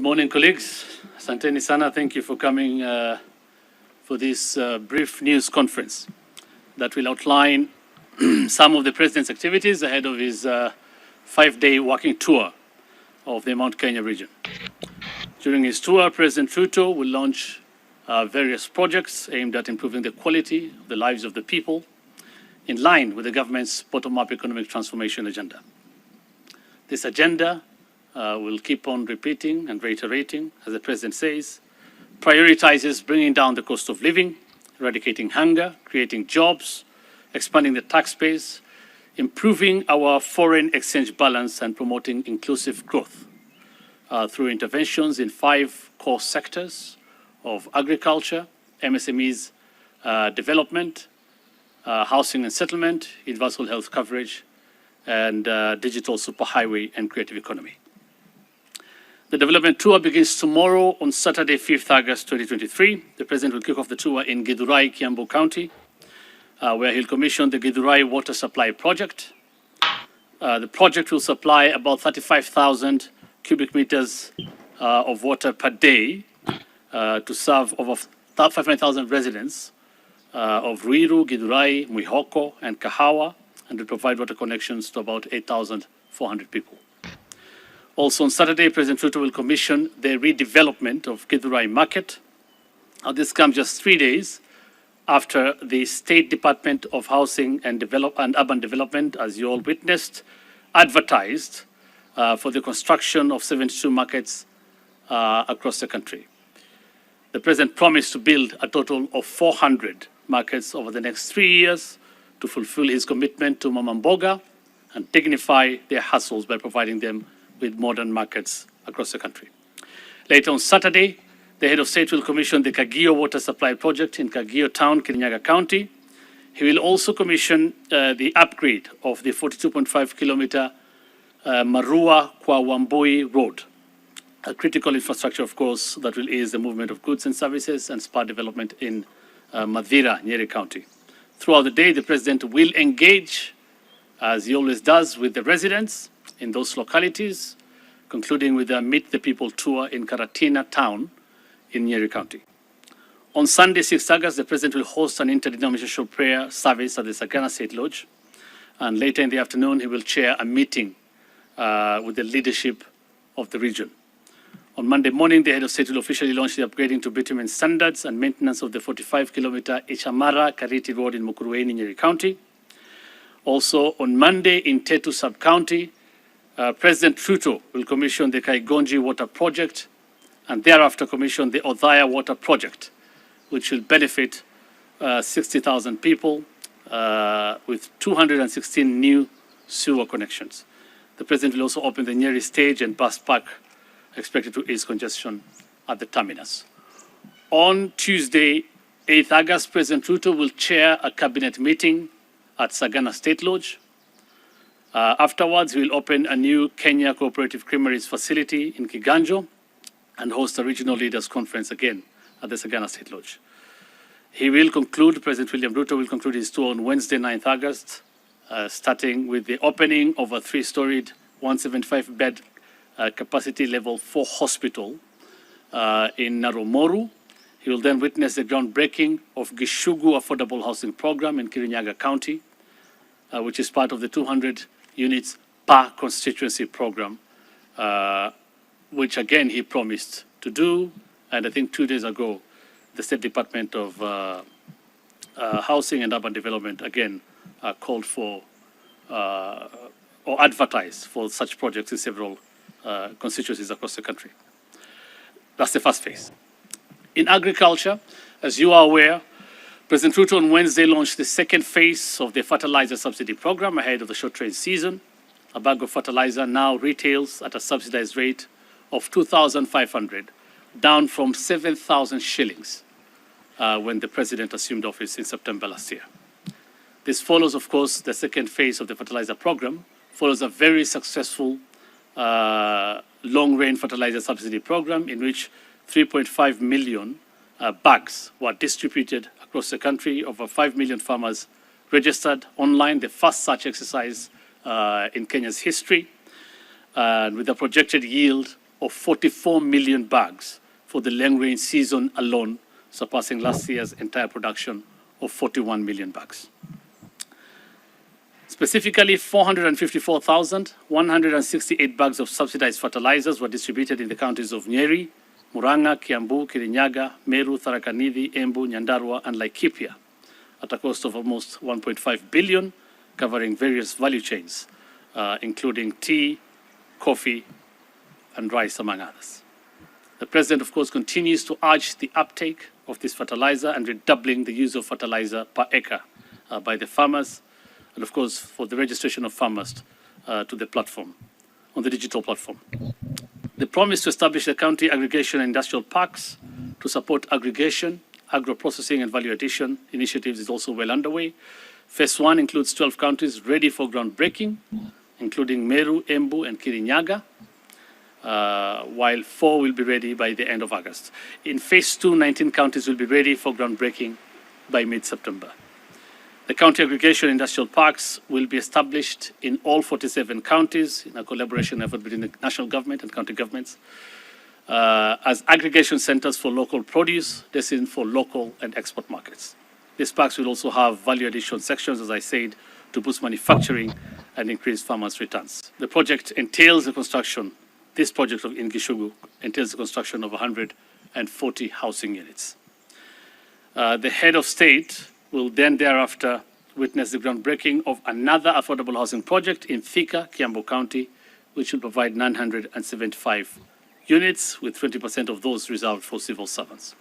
Good morning, colleagues. Asanteni sana, thank you for coming for this brief news conference that will outline some of the President's activities ahead of his 5-day walking tour of the Mount Kenya region. During his tour, President Ruto will launch various projects aimed at improving the quality of the lives of the people in line with the government's bottom-up economic transformation agenda. This agenda will keep on repeating and reiterating, as the President says, prioritizes bringing down the cost of living, eradicating hunger, creating jobs, expanding the tax base, improving our foreign exchange balance, and promoting inclusive growth through interventions in 5 core sectors of agriculture, MSMEs development, housing and settlement, universal health coverage, and digital superhighway and creative economy. The development tour begins tomorrow on Saturday, 5th August 2023. The President will kick off the tour in Githurai, Kiambu County, where he'll commission the Githurai Water Supply Project. The project will supply about 35,000 cubic meters of water per day to serve over 500,000 residents of Ruiru, Githurai, Mwihoko, and Kahawa, and will provide water connections to about 8,400 people. Also on Saturday, President Ruto will commission the redevelopment of Githurai Market. This comes just 3 days after the State Department of Housing and Urban Development, as you all witnessed, advertised for the construction of 72 markets across the country. The President promised to build a total of 400 markets over the next 3 years to fulfill his commitment to Mama Mboga and dignify their hustles by providing them with modern markets across the country. Later on Saturday, the head of state will commission the Kagio Water Supply Project in Kagio Town, Kirinyaga County. He will also commission the upgrade of the 42.5-kilometer Marua Kwa Wambui Road, a critical infrastructure, of course, that will ease the movement of goods and services and spur development in Madhira, Nyeri County. Throughout the day, the President will engage, as he always does, with the residents in those localities, concluding with a Meet the People tour in Karatina Town in Nyeri County. On Sunday, 6th August, the President will host an interdenominational prayer service at the Sagana State Lodge, and later in the afternoon, he will chair a meeting with the leadership of the region. On Monday morning, the head of state will officially launch the upgrading to bitumen standards and maintenance of the 45-kilometer Ichamara-Kariti Road in Mukurweini, Nyeri County. Also, on Monday, in Tetu Sub-County, President Ruto will commission the Kaigonji Water Project and thereafter commission the Othaya Water Project, which will benefit 60,000 people with 216 new sewer connections. The President will also open the Nyeri stage and bus park, expected to ease congestion at the terminus. On Tuesday, 8th August, President Ruto will chair a cabinet meeting at Sagana State Lodge. Afterwards, he will open a new Kenya Cooperative Creameries facility in Kiganjo and host a regional leaders conference again at the Sagana State Lodge. He will conclude, President William Ruto will conclude his tour on Wednesday, 9th August, starting with the opening of a 3-storied, 175-bed capacity level 4 hospital in Narumoru. He will then witness the groundbreaking of Gishugu Affordable Housing Program in Kirinyaga County, which is part of the 200 units per constituency program, which again he promised to do. And I think 2 days ago, the State Department of Housing and Urban Development again called for or advertised for such projects in several constituencies across the country. That's the first phase. In agriculture, as you are aware, President Ruto on Wednesday launched the second phase of the fertilizer subsidy program ahead of the short trade season. A bag of fertilizer now retails at a subsidized rate of 2,500, down from 7,000 shillings when the President assumed office in September last year. This follows, of course, the second phase of the fertilizer program, follows a very successful long-range fertilizer subsidy program in which 3.5 million bags were distributed across the country. Over 5 million farmers registered online, the first such exercise in Kenya's history, with a projected yield of 44 million bags for the long-range season alone, surpassing last year's entire production of 41 million bags. Specifically, 454,168 bags of subsidized fertilizers were distributed in the counties of Nyeri, Murang'a, Kiambu, Kirinyaga, Meru, Tharaka Nithi, Embu, Nyandarua, and Laikipia at a cost of almost 1.5 billion, covering various value chains, including tea, coffee, and rice, among others. The President, of course, continues to urge the uptake of this fertilizer and redoubling the use of fertilizer per acre by the farmers, and of course, for the registration of farmers to the platform, on the digital platform. The promise to establish the county aggregation and industrial parks to support aggregation, agro-processing and value addition initiatives is also well underway. Phase 1 includes 12 counties ready for groundbreaking, including Meru, Embu, and Kirinyaga, while 4 will be ready by the end of August. In Phase 2, 19 counties will be ready for groundbreaking by mid-September. The county aggregation industrial parks will be established in all 47 counties in a collaboration effort between the national government and county governments as aggregation centers for local produce destined for local and export markets. These parks will also have value addition sections, as I said, to boost manufacturing and increase farmers' returns. The project entails the construction, this project in Gishugu entails the construction of 140 housing units. The head of state will then thereafter witness the groundbreaking of another affordable housing project in Thika, Kiambu County, which will provide 975 units, with 20% of those reserved for civil servants.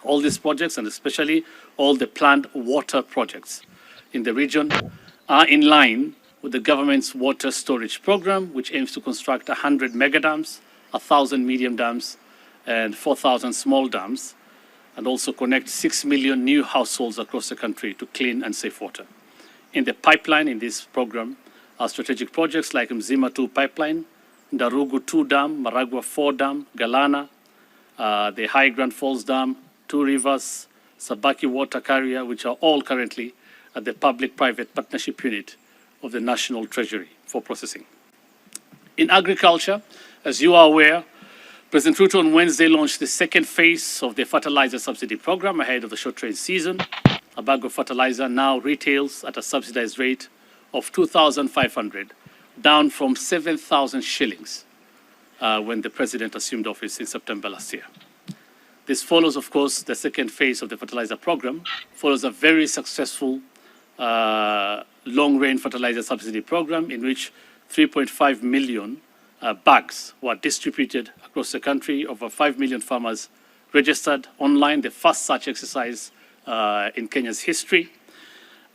All these projects, and especially all the planned water projects in the region, are in line with the government's water storage program, which aims to construct 100 mega dams, 1,000 medium dams, and 4,000 small dams, and also connect 6 million new households across the country to clean and safe water. In the pipeline in this program are strategic projects like Mzima 2 pipeline, Ndarugu 2 dam, Maragua 4 dam, Galana, the High Grand Falls Dam, 2 rivers, Sabaki water carrier, which are all currently at the public-private partnership unit of the National Treasury for processing. In agriculture, as you are aware, President Ruto on Wednesday launched the second phase of the fertilizer subsidy program ahead of the short trade season. A bag of fertilizer now retails at a subsidized rate of 2,500, down from 7,000 shillings when the president assumed office in September last year. This follows, of course, the second phase of the fertilizer program, follows a very successful long-range fertilizer subsidy program in which 3.5 million bags were distributed across the country. Over 5 million farmers registered online, the first such exercise in Kenya's history,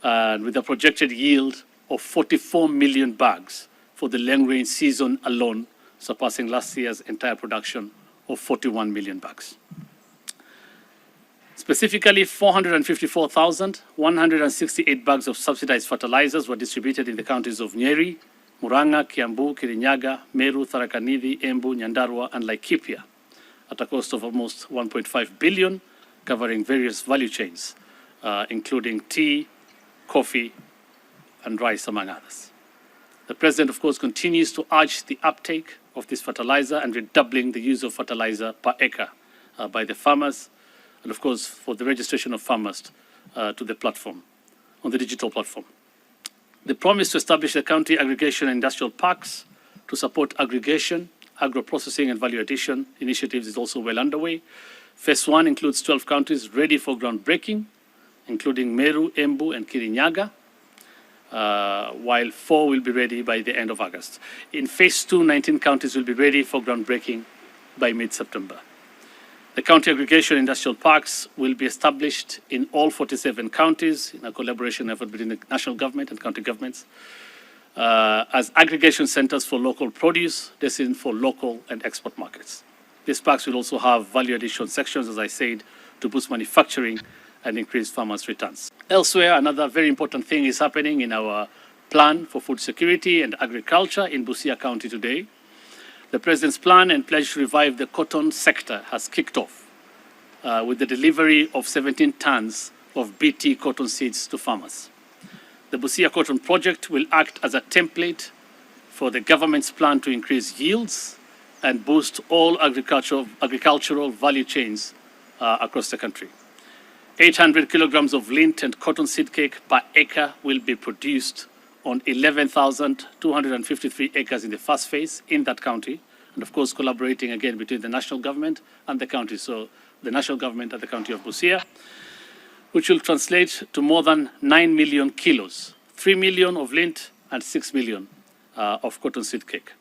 with a projected yield of 44 million bags for the long-range season alone, surpassing last year's entire production of 41 million bags. Specifically, 454,168 bags of subsidized fertilizers were distributed in the counties of Nyeri, Murang'a, Kiambu, Kirinyaga, Meru, Tharaka Nithi, Embu, Nyandarua, and Laikipia at a cost of almost 1.5 billion, covering various value chains, including tea, coffee, and rice, among others. The President, of course, continues to urge the uptake of this fertilizer and redoubling the use of fertilizer per acre by the farmers, and of course, for the registration of farmers to the platform, on the digital platform. The promise to establish the county aggregation and industrial parks to support aggregation, agro-processing and value addition initiatives is also well underway. Phase 1 includes 12 counties ready for groundbreaking, including Meru, Embu, and Kirinyaga, while 4 will be ready by the end of August. In Phase 2, 19 counties will be ready for groundbreaking by mid-September. The county aggregation industrial parks will be established in all 47 counties in a collaboration effort between the national government and county governments as aggregation centers for local produce destined for local and export markets. These parks will also have value addition sections, as I said, to boost manufacturing and increase farmers' returns. Elsewhere, another very important thing is happening in our plan for food security and agriculture in Busia County today. The President's plan and pledge to revive the cotton sector has kicked off with the delivery of 17 tons of BT cotton seeds to farmers. The Busia Cotton Project will act as a template for the government's plan to increase yields and boost all agricultural value chains across the country. 800 kilograms of lint and cotton seed cake per acre will be produced on 11,253 acres in the first phase in that county, and of course collaborating again between the national government and the county, so the national government and the county of Busia, which will translate to more than 9 million kilos, 3 million of lint and 6 million of cotton seed cake.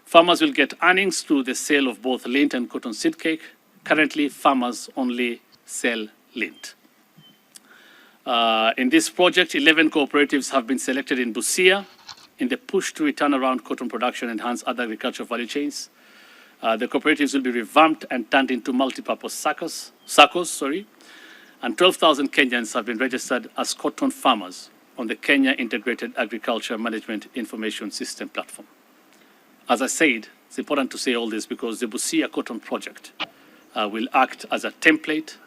Farmers will get earnings through the sale of both lint and cotton seed cake. Currently, farmers only sell lint. In this project, 11 cooperatives have been selected in Busia in the push to return around cotton production and enhance other agricultural value chains. The cooperatives will be revamped and turned into multi-purpose SACCOs, and 12,000 Kenyans have been registered as cotton farmers on the Kenya Integrated Agriculture Management Information System platform. As I said, it's important to say all this because the Busia Cotton Project will act as a template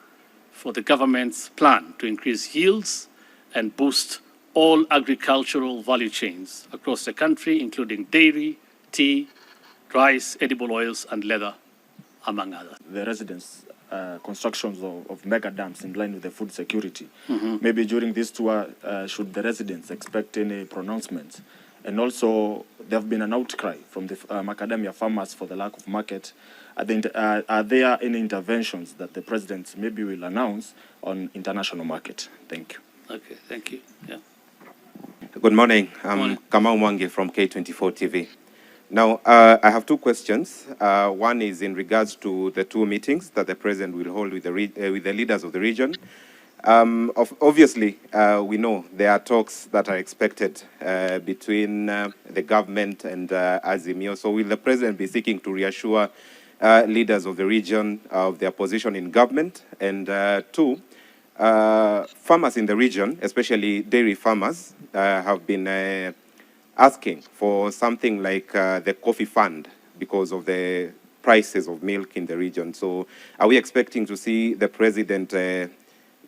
for the government's plan to increase yields and boost all agricultural value chains across the country, including dairy, tea, rice, edible oils, and leather, among others. The residents' constructions of mega dams in line with the food security. Maybe during this tour, should the residents expect any pronouncements? And also, there have been an outcry from the macadamia farmers for the lack of market. Are there any interventions that the president maybe will announce on international market? Thank you. Okay, thank you. Yeah. Good morning. I'm Kamau Mwangi from K24 TV. Now, I have two questions. One is in regards to the two meetings that the president will hold with the leaders of the region. Obviously, we know there are talks that are expected between the government and Azimio. So will the president be seeking to reassure leaders of the region of their position in government? And two, farmers in the region, especially dairy farmers, have been asking for something like the coffee fund because of the prices of milk in the region. So are we expecting to see the president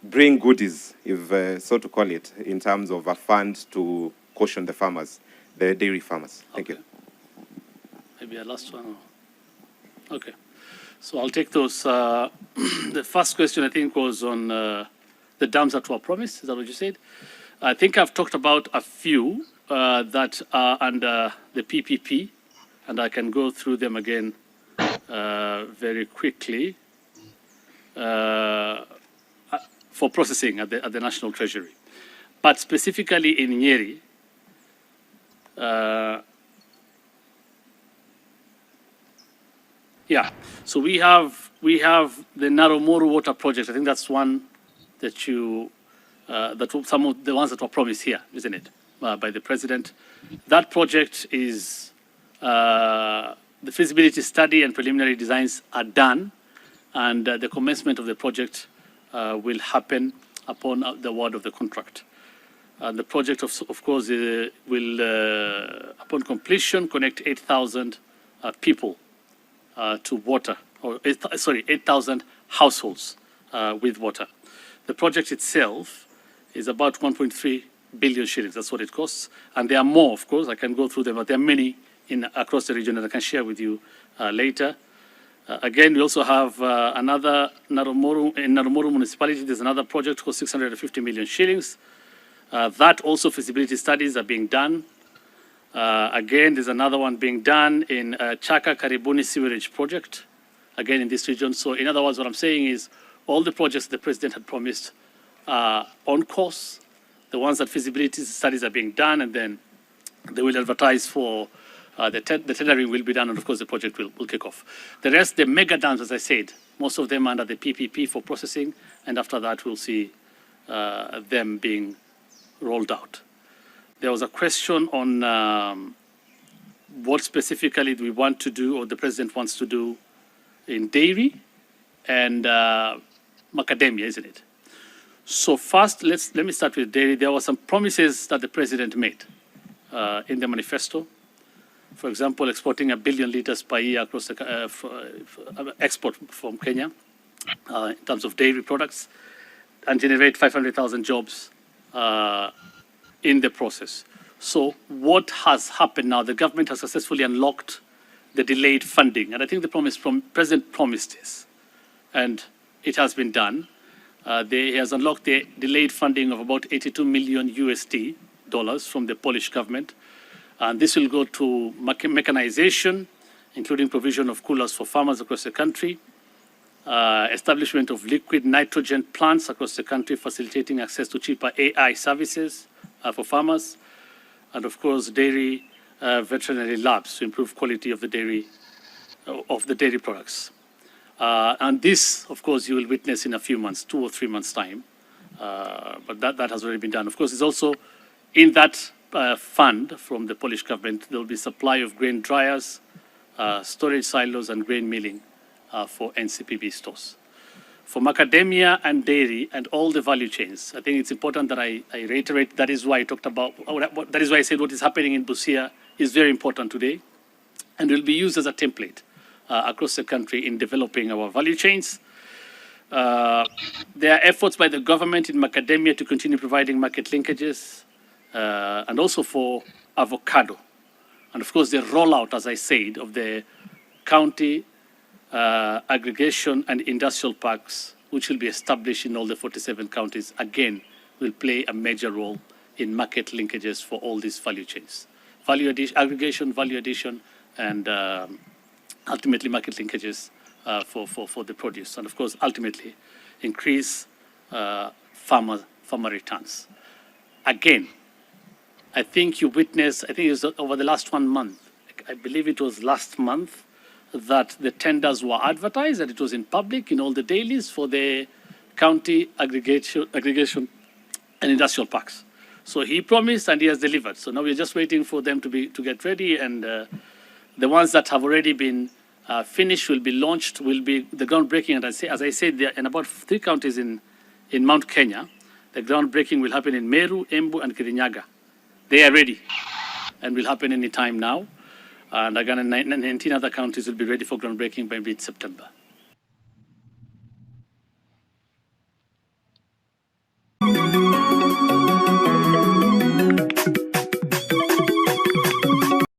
bring goodies, if so to call it, in terms of a fund to caution the farmers, the dairy farmers? Thank you. Maybe a last one. Okay. So I'll take those. The first question, I think, was on the dams that were promised. Is that what you said? I think I've talked about a few that are under the PPP, and I can go through them again very quickly for processing at the National Treasury. But specifically in Nyeri, so we have the Naromoru water project. I think that's one that you some of the ones that were promised here, isn't it, by the president. That project is the feasibility study and preliminary designs are done, and the commencement of the project will happen upon the award of the contract. The project, of course, will, upon completion, connect 8,000 people to water, or 8,000 households with water. The project itself is about 1.3 billion shillings. That's what it costs. And there are more, of course. I can go through them, but there are many across the region that I can share with you later. Again, we also have another in Naromoru municipality. There's another project for 650 million shillings. That also feasibility studies are being done. Again, there's another one being done in Chaka Karibuni sewerage project, again in this region. So in other words, what I'm saying is all the projects the president had promised are on course. The ones that feasibility studies are being done, and then they will advertise for the tendering will be done, and of course the project will kick off. The rest, the mega dams, as I said, most of them under the PPP for processing, and after that we'll see them being rolled out. There was a question on what specifically we want to do, or the president wants to do in dairy and macadamia, isn't it? So first, let me start with dairy. There were some promises that the president made in the manifesto. For example, exporting 1 billion liters per year across the export from Kenya in terms of dairy products, and generate 500,000 jobs in the process. So what has happened now? The government has successfully unlocked the delayed funding. And I think the President promised this, and it has been done. He has unlocked the delayed funding of about 82 million USD dollars from the Polish government. And this will go to mechanization, including provision of coolers for farmers across the country, establishment of liquid nitrogen plants across the country, facilitating access to cheaper AI services for farmers, and of course, dairy veterinary labs to improve quality of the dairy products. And this, of course, you will witness in a few months, 2 or 3 months' time. But that has already been done. Of course, it's also in that fund from the Polish government, there will be supply of grain dryers, storage silos, and grain milling for NCPB stores. For macadamia and dairy and all the value chains, I think it's important that I reiterate. That is why I talked about. That is why I said what is happening in Busia is very important today, and will be used as a template across the country in developing our value chains. There are efforts by the government in macadamia to continue providing market linkages, and also for avocado. And of course, the rollout, as I said, of the county aggregation and industrial parks, which will be established in all the 47 counties, again, will play a major role in market linkages for all these value chains. Value addition, aggregation, value addition, and ultimately market linkages for the produce. And of course, ultimately, increase farmer returns. Again, I think you witnessed, I think it was over the last 1 month, I believe it was last month, that the tenders were advertised, and it was in public in all the dailies for the county aggregation and industrial parks. So he promised and he has delivered. So now we're just waiting for them to get ready, and the ones that have already been finished will be launched, will be the groundbreaking. And as I said, there in about 3 counties in Mount Kenya, the groundbreaking will happen in Meru, Embu, and Kirinyaga. They are ready and will happen any time now. And again, 19 other counties will be ready for groundbreaking by mid-September.